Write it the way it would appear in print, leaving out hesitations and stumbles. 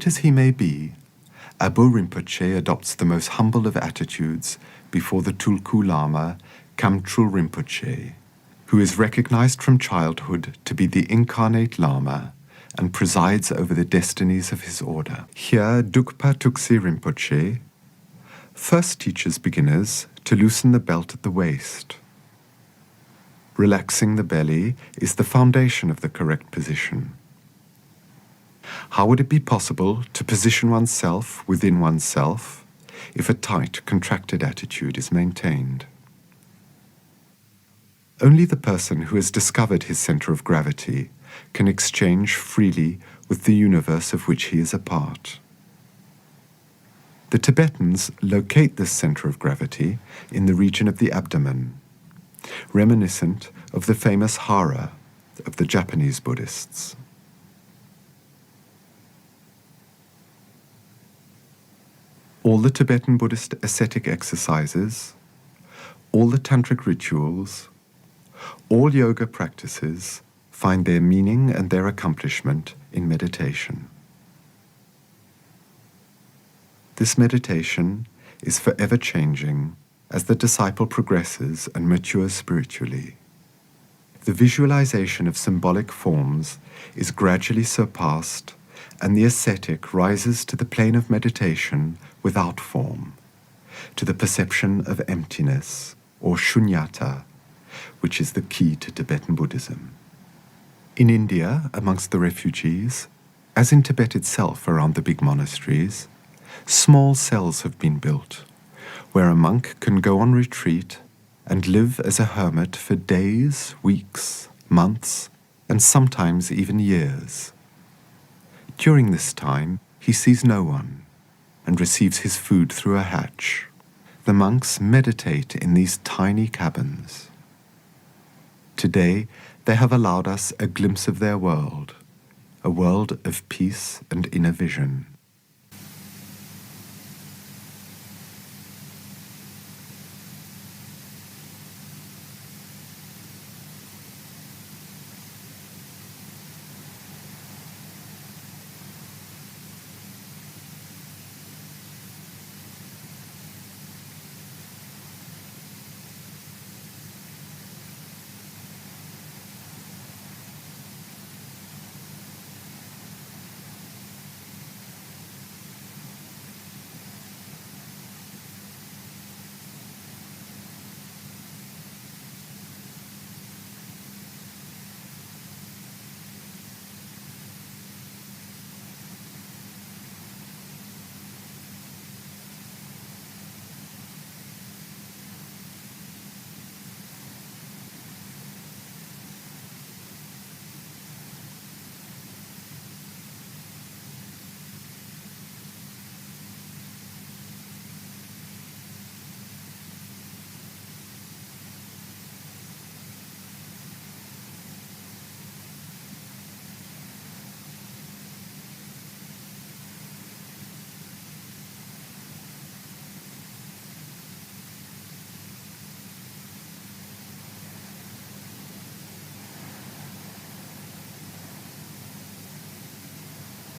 As he may be, Abu Rinpoche adopts the most humble of attitudes before the Tulku Lama, Khamtrul Rinpoche, who is recognized from childhood to be the incarnate Lama and presides over the destinies of his order. Here, Drukpa Thuksey Rinpoche first teaches beginners to loosen the belt at the waist. Relaxing the belly is the foundation of the correct position. How would it be possible to position oneself within oneself if a tight, contracted attitude is maintained? Only the person who has discovered his center of gravity can exchange freely with the universe of which he is a part. The Tibetans locate this center of gravity in the region of the abdomen, reminiscent of the famous hara of the Japanese Buddhists. All the Tibetan Buddhist ascetic exercises, all the tantric rituals, all yoga practices find their meaning and their accomplishment in meditation. This meditation is forever changing as the disciple progresses and matures spiritually. The visualization of symbolic forms is gradually surpassed, and the ascetic rises to the plane of meditation without form, to the perception of emptiness, or shunyata, which is the key to Tibetan Buddhism. In India, amongst the refugees, as in Tibet itself around the big monasteries, small cells have been built, where a monk can go on retreat and live as a hermit for days, weeks, months, and sometimes even years. During this time, he sees no one and receives his food through a hatch. The monks meditate in these tiny cabins. Today, they have allowed us a glimpse of their world, a world of peace and inner vision.